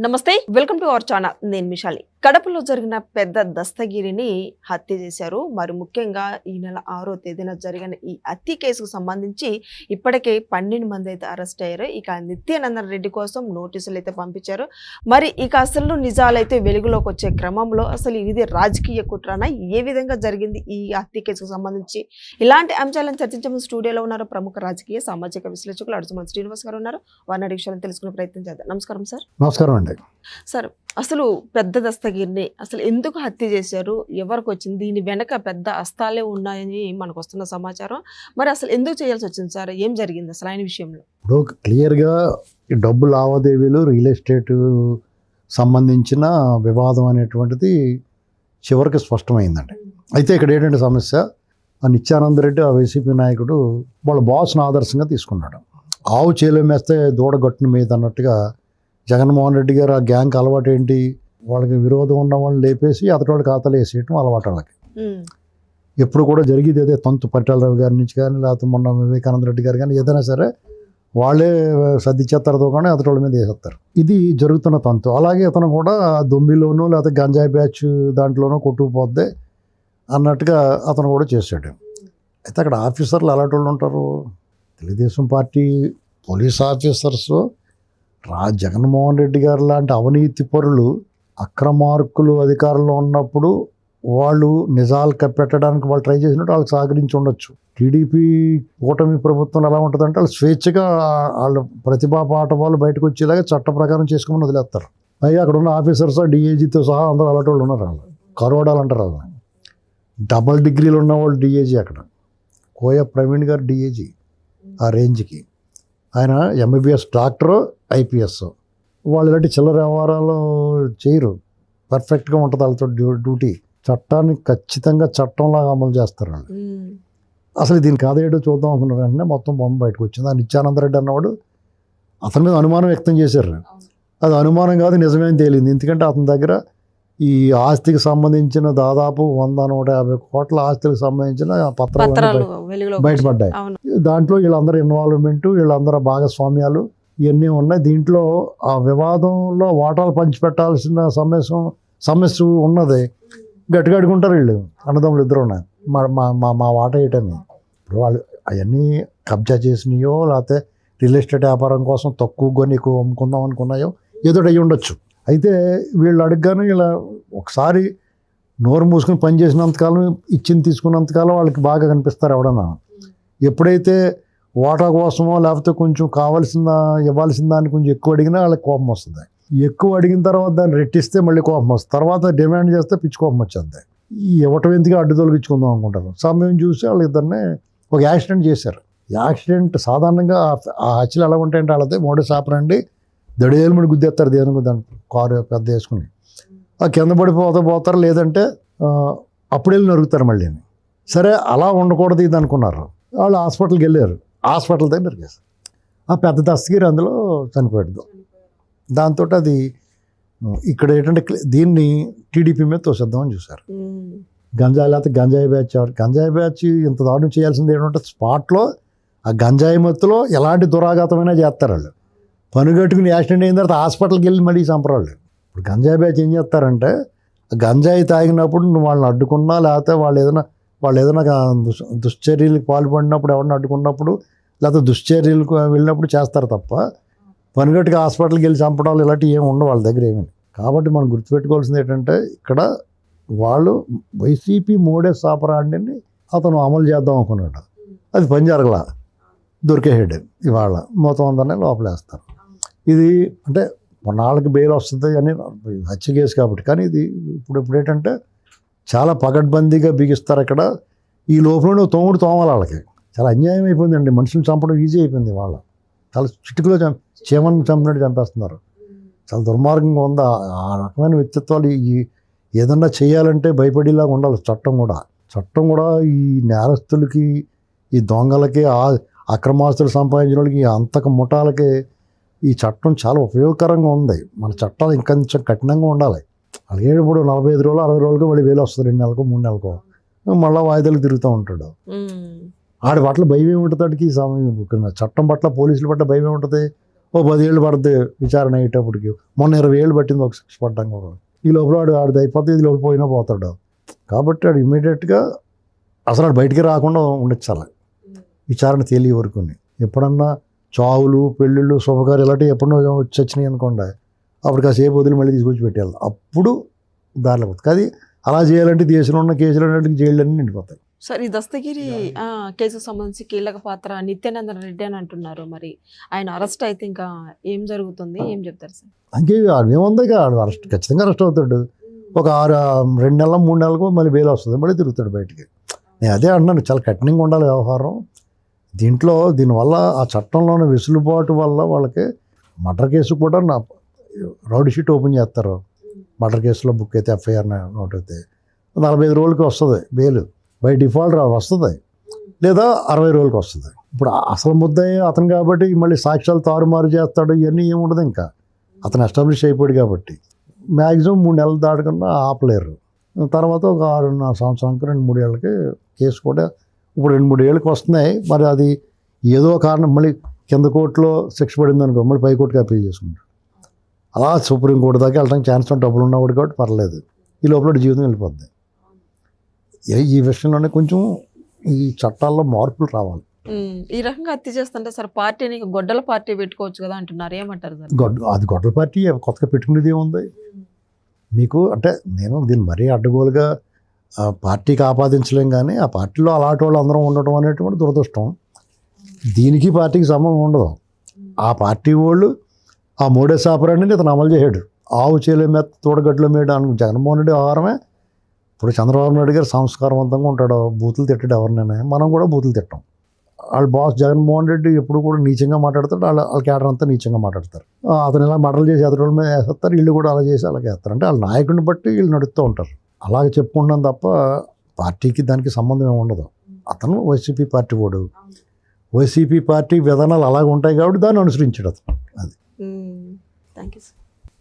నమస్తే, welcome to our channel. నేను మిషాలి. కడపలో జరిగిన పెద్ద దస్తగిరిని హత్య చేశారు. మరి ముఖ్యంగా ఈ నెల 6వ తేదీన జరిగిన ఈ హత్య కేసుకు సంబంధించి ఇప్పటికే 12 మంది అయితే అరెస్ట్ అయ్యారు. ఇక నిత్యానందన్ రెడ్డి కోసం నోటీసులు అయితే పంపించారు. మరి ఇక అసలు నిజాలైతే వెలుగులోకి వచ్చే క్రమంలో అసలు ఇది రాజకీయ కుట్రనా, ఏ విధంగా జరిగింది ఈ హత్య కేసుకు సంబంధించి ఇలాంటి అంశాలను చర్చించే స్టూడియోలో ఉన్నారు ప్రముఖ రాజకీయ సామాజిక విశ్లేషకులు అడుసుమల్ శ్రీనివాస్ గారు ఉన్నారు. వారిని అడిగే విషయాలను తెలుసుకునే ప్రయత్నం చేద్దాం. నమస్కారం సార్. నమస్కారం అండి. సార్, అసలు పెద్ద దస్తగిరిని అసలు ఎందుకు హత్య చేశారు, ఎవరికి వచ్చింది, దీని వెనక పెద్ద అస్తాలే ఉన్నాయని మనకు వస్తున్న సమాచారం. మరి అసలు ఎందుకు చేయాల్సి వచ్చింది సార్, ఏం జరిగింది అసలు ఆయన విషయంలో? ఇప్పుడు క్లియర్గా ఈ డబ్బు లావాదేవీలు రియల్ ఎస్టేట్ సంబంధించిన వివాదం అనేటువంటిది చివరికి స్పష్టమైందండి. అయితే ఇక్కడ ఏంటంటే సమస్య, ఆ నిత్యానంద రెడ్డి ఆ వైసీపీ నాయకుడు వాళ్ళ బాస్ను ఆదర్శంగా తీసుకున్నాడు. ఆవు చేలో మేస్తే దూడ గట్టున మీద అన్నట్టుగా జగన్మోహన్ రెడ్డి గారు ఆ గ్యాంగ్ అలవాటు ఏంటి, వాళ్ళకి విరోధం ఉన్న వాళ్ళని లేపేసి అతడి ఖాతాలు వేసేయటం అలవాటు వాళ్ళకి. ఎప్పుడు కూడా జరిగేది అదే. తంతు పరిటాలరావు గారి నుంచి కానీ, లేకపోతే మొన్న వివేకానంద రెడ్డి గారు కానీ, ఏదైనా సరే వాళ్ళే సర్ది చేస్తారతో కానీ అతడి మీద వేసేస్తారు. ఇది జరుగుతున్న తంతు. అలాగే అతను కూడా దొమ్మిలోనూ లేకపోతే గంజాయి బ్యాచ్ దాంట్లోనూ కొట్టుకుపోద్ది అన్నట్టుగా అతను కూడా చేశాడు. అయితే అక్కడ ఆఫీసర్లు అలాంటి వాళ్ళు ఉంటారు. Telugu Desam party police officers Jaganmohan Reddy గారు లాంటి అవినీతి పరులు, అక్రమార్కులు అధికారంలో ఉన్నప్పుడు వాళ్ళు నిజాలు కప్పెట్టడానికి వాళ్ళు ట్రై చేసినట్టు వాళ్ళకి సహకరించి ఉండొచ్చు. టీడీపీ కూటమి ప్రభుత్వం ఎలా ఉంటుందంటే వాళ్ళు స్వేచ్ఛగా వాళ్ళు ప్రతిభా పాఠవాళ్ళు బయటకు వచ్చేలాగా చట్ట ప్రకారం చేసుకోమని వదిలేస్తారు. అయ్యి అక్కడ ఉన్న ఆఫీసర్స్ డిఏజీతో సహా అందరూ అలాంటి వాళ్ళు ఉన్నారు. వాళ్ళు కరోడాలు అంటారు. వాళ్ళు డబల్ డిగ్రీలు ఉన్నవాళ్ళు డిఏజీ. అక్కడ కోయ ప్రవీణ్ గారు డిఏజీ ఆ రేంజ్కి. ఆయన ఎంబీబీఎస్ డాక్టరు, ఐపీఎస్. వాళ్ళు ఇలాంటి చిల్లర వ్యవహారాలు చేయరు. పర్ఫెక్ట్గా ఉంటుంది వాళ్ళతో డ్యూటీ. చట్టాన్ని ఖచ్చితంగా చట్టంలాగా అమలు చేస్తారు వాళ్ళు. అసలు దీని కాదేటో చూద్దాం అనుకున్న వెంటనే మొత్తం బొమ్మ బయటకు వచ్చింది. ఆ నిత్యానందరెడ్డి అన్నవాడు అతని మీద అనుమానం వ్యక్తం చేశారు. అది అనుమానం కాదు, నిజమే అని తేలింది. ఎందుకంటే అతని దగ్గర ఈ ఆస్తికి సంబంధించిన దాదాపు 100-150 కోట్ల ఆస్తికి సంబంధించిన పత్రాలు బయటపడ్డాయి. దాంట్లో వీళ్ళందరూ ఇన్వాల్వ్మెంట్, వీళ్ళందరూ భాగస్వామ్యాలు ఇవన్నీ ఉన్నాయి. దీంట్లో ఆ వివాదంలో వాటాలు పంచిపెట్టాల్సిన సమస్య ఉన్నది. గట్టిగా అడుగుంటారు వీళ్ళు అన్నదమ్ములు ఇద్దరు ఉన్నాయి, మా వాటా ఏంటని. ఇప్పుడు వాళ్ళు అవన్నీ కబ్జా చేసినాయో లేకపోతే రియల్ ఎస్టేట్ వ్యాపారం కోసం తక్కువ కొని ఎక్కువ అమ్ముకుందాం అనుకున్నాయో ఏదో అయ్యి ఉండొచ్చు. అయితే వీళ్ళు అడగగానే ఇలా ఒకసారి నోరు మూసుకొని పని చేసినంతకాలం, ఇచ్చింది తీసుకున్నంతకాలం వాళ్ళకి బాగా కనిపిస్తారు ఎవడన్నా. ఎప్పుడైతే వాటా కోసమో లేకపోతే కొంచెం ఇవ్వాల్సిన దాన్ని కొంచెం ఎక్కువ అడిగినా వాళ్ళకి కోపం వస్తుంది. ఎక్కువ అడిగిన తర్వాత దాన్ని రెట్టిస్తే మళ్ళీ కోపం వస్తుంది. తర్వాత డిమాండ్ చేస్తే పిచ్చి కోపం వచ్చేది. ఈ ఇవ్వటం ఎందుకు అడ్డు తొలగించుకుందాం అనుకుంటారు. సమయం చూసి వాళ్ళిద్దరిని ఒక యాక్సిడెంట్ చేశారు. యాక్సిడెంట్ సాధారణంగా ఆ హత్యలు ఎలా ఉంటాయంటే వాళ్ళదే మోడస్ ఆపరండి, దడేలు మడి గుద్దేస్తారు దేనికి దాన్ని కారు పెద్ద వేసుకుని. ఆ కింద పోతారు, లేదంటే అప్పుడు వెళ్ళి నరుగుతారు మళ్ళీ. సరే అలా ఉండకూడదు ఇది అనుకున్నారు. వాళ్ళు హాస్పిటల్కి వెళ్ళారు. హాస్పిటల్ దగ్గర నరికేశారు. ఆ పెద్ద దస్తగిరి అందులో చనిపోయాడు. దాంతో అది ఇక్కడ ఏంటంటే దీన్ని టీడీపీ మీద తోసేద్దామని చూశారు. గంజాయి లేకపోతే గంజాయి బ్యాచ్ ఇంత దారుణం చేయాల్సింది ఏంటంటే స్పాట్లో ఆ గంజాయి మత్తులో ఎలాంటి దురాఘాతమైనా చేస్తారు వాళ్ళు. పనుగట్టుకుని యాక్సిడెంట్ అయిన తర్వాత హాస్పిటల్కి వెళ్ళి మళ్ళీ చంపరాళ్ళు. ఇప్పుడు గంజాయి బ్యాచ్ ఏం చేస్తారంటే గంజాయి తాగినప్పుడు నువ్వు వాళ్ళని అడ్డుకున్నా లేకపోతే వాళ్ళు ఏదైనా దుశ్చర్యలకు పాల్పడినప్పుడు ఎవరిని అడ్డుకున్నప్పుడు లేకపోతే దుశ్చర్యలకు వెళ్ళినప్పుడు చేస్తారు తప్ప పనిగట్టుగా హాస్పిటల్కి వెళ్ళి చంపడాలు ఇలాంటివి ఏమి ఉండవు వాళ్ళ దగ్గర ఏమీ. కాబట్టి మనం గుర్తుపెట్టుకోవాల్సింది ఏంటంటే ఇక్కడ వాళ్ళు వైసీపీ మోడస్ ఆపరాండిని అతను అమలు చేద్దాం అనుకున్నాడు. అది పని జరగలా, దొరికేసాడు. ఇవాళ మొత్తం అందరినీ లోపలేస్తారు. ఇది అంటే కొన్నాళ్ళకి బెయిల్ వస్తుంది అని హత్య కేసు కాబట్టి. కానీ ఇది ఇప్పుడు ఏంటంటే చాలా పగడ్బందీగా బిగిస్తారు అక్కడ. ఈ లోపల తోమాలి వాళ్ళకి. చాలా అన్యాయం అయిపోయిందండి. మనుషులు చంపడం ఈజీ అయిపోయింది. వాళ్ళ చాలా చిటుకులో చీమను చంపినట్టు చంపేస్తున్నారు. చాలా దుర్మార్గంగా ఉంది. ఆ రకమైన వ్యక్తిత్వాలు ఏదన్నా చేయాలంటే భయపడేలాగా ఉండాలి. చట్టం కూడా ఈ నేరస్తులకి, ఈ దొంగలకి, అక్రమాస్తులు సంపాదించిన వాళ్ళకి, అంతక ముఠాలకి ఈ చట్టం చాలా ఉపయోగకరంగా ఉంది. మన చట్టాలు ఇంకొంచెం కఠినంగా ఉండాలి. అలాగే ఇప్పుడు 45 రోజులు 60 రోజులకు మళ్ళీ వేలు వస్తుంది. 2 నెలలకు 3 నెలలకు మళ్ళీ వాయిదాలకు తిరుగుతూ ఉంటాడు. ఆడి పట్ల భయం ఏముంటుంది? వాడికి చట్టం పట్ల, పోలీసుల పట్ల భయం ఏముంటుంది? ఓ 10 ఏళ్ళు పడుతుంది విచారణ అయ్యేటప్పటికి. మొన్న 20 ఏళ్ళు పట్టింది ఒక శిక్ష పడ్డం కూడా. ఈ లోపల ఆడిది అయిపోతే ఇది లోపల పోయినా పోతాడు. కాబట్టి వాడు ఇమీడియట్గా అసలు వాడు బయటికి రాకుండా ఉండొచ్చాలి విచారణ తేలియ వరకుని. ఎప్పుడన్నా చావులు పెళ్ళిళ్ళు శుభకార్యాలు ఇలాంటివి ఎప్పుడో వచ్చి వచ్చినాయి అనుకోండి, అప్పుడు కాసేపు వదిలి మళ్ళీ తీసుకొచ్చి పెట్టేయాలి. అప్పుడు దారిలో పోతుంది. కానీ అలా చేయాలంటే దేశంలో ఉన్న కేసులు అన్నింటికి జైళ్ళన్నీ నిండిపోతాయి. సార్, ఈ దస్తగిరి కేసుకు సంబంధించి కీలక పాత్ర నిత్యానంద రెడ్డి అని అంటున్నారు. మరి ఆయన అరెస్ట్ అయితే ఇంకా ఏం జరుగుతుంది, ఏం చెప్తారు సార్? అంకే ఏముంది, అరెస్ట్ ఖచ్చితంగా అరెస్ట్ అవుతాడు. ఒక 2 నెలల 3 నెలలకు మళ్ళీ బెయిల్ వస్తుంది, మళ్ళీ తిరుగుతాడు బయటికి. నేను అదే అంటున్నాను, చాలా కఠినంగా ఉండాలి వ్యవహారం. దీనివల్ల ఆ చట్టంలోని వెసులుబాటు వల్ల వాళ్ళకి మర్డర్ కేసు కూడా రౌడీ షీట్ ఓపెన్ చేస్తారు. మర్డర్ కేసులో బుక్ అయితే ఎఫ్ఐఆర్ నోట్ అయితే 45 రోజులకి వస్తుంది బెయిల్, బై డిఫాల్ట్ వస్తుంది, లేదా 60 రోజులకి వస్తుంది. ఇప్పుడు అసలు ముద్దాయి అతను కాబట్టి మళ్ళీ సాక్ష్యాలు తారుమారు చేస్తాడు, ఇవన్నీ ఏమి ఉండదు. ఇంకా అతను ఎస్టాబ్లిష్ అయిపోయాడు కాబట్టి మ్యాక్సిమం 3 నెలలు దాటకుండా ఆపలేరు. తర్వాత ఒక 6.5 సంవత్సరానికి 2-3 ఏళ్ళకి కేసు కూడా ఇప్పుడు 2-3 ఏళ్ళకి వస్తున్నాయి. మరి అది ఏదో కారణం మళ్ళీ కింద కోర్టులో శిక్ష పడింది అనుకో, మళ్ళీ పై కోర్టుకి అప్పీల్ చేసుకుంటారు. అలా సుప్రీంకోర్టు దాకా వెళ్ళడానికి ఛాన్స్ డబ్బులు ఉన్నవాడు కాబట్టి పర్లేదు, ఈ లోపల జీవితం వెళ్ళిపోద్ది. ఈ విషయంలోనే కొంచెం ఈ చట్టాల్లో మార్పులు రావాలి. ఈ రకంగా హత్య చేస్తుంటే సార్ పార్టీని గొడ్డల పార్టీ పెట్టుకోవచ్చు కదా అంటున్నారు, ఏమంటారు సార్? అది గొడ్డల పార్టీ కొత్తగా పెట్టుకునేది ఏముంది మీకు? అంటే నేను దీన్ని మరీ అడ్డగోలుగా పార్టీకి ఆపాదించలేం, కానీ ఆ పార్టీలో అలాంటి వాళ్ళు అందరం ఉండటం అనేటువంటి దురదృష్టం. దీనికి పార్టీకి సంబంధం ఉండదు. ఆ పార్టీ వాళ్ళు ఆ మోడస్ ఆపరాండిని ఇతను అమలు చేయడు. ఆవు చేలే మీద తోడగడ్డలో మీద జగన్మోహన్ రెడ్డి వ్యవహారమే. ఇప్పుడు చంద్రబాబు నాయుడు గారు సంస్కారవంతంగా ఉంటాడు, బూతులు తిట్టాడు ఎవరినైనా, మనం కూడా బూతులు తిట్టాం. వాళ్ళ బాస్ జగన్మోహన్ రెడ్డి ఎప్పుడు కూడా నీచంగా మాట్లాడతాడు, వాళ్ళ క్యాడర్ అంతా నీచంగా మాట్లాడతారు. అతను ఇలా మర్డర్లు చేసి అతని మీద వేస్తారు, వీళ్ళు కూడా అలా చేసి అలాగే వేస్తారు. అంటే వాళ్ళ నాయకుడిని బట్టి వీళ్ళు నడుస్తూ ఉంటారు. అలాగే చెప్పుకుంటాం తప్ప పార్టీకి దానికి సంబంధం ఏమి ఉండదు. అతను వైసీపీ పార్టీ వాడు, వైసీపీ పార్టీ విధానాలు అలాగే ఉంటాయి కాబట్టి దాన్ని అనుసరించాడు అతను. అది థ్యాంక్ యూ సార్.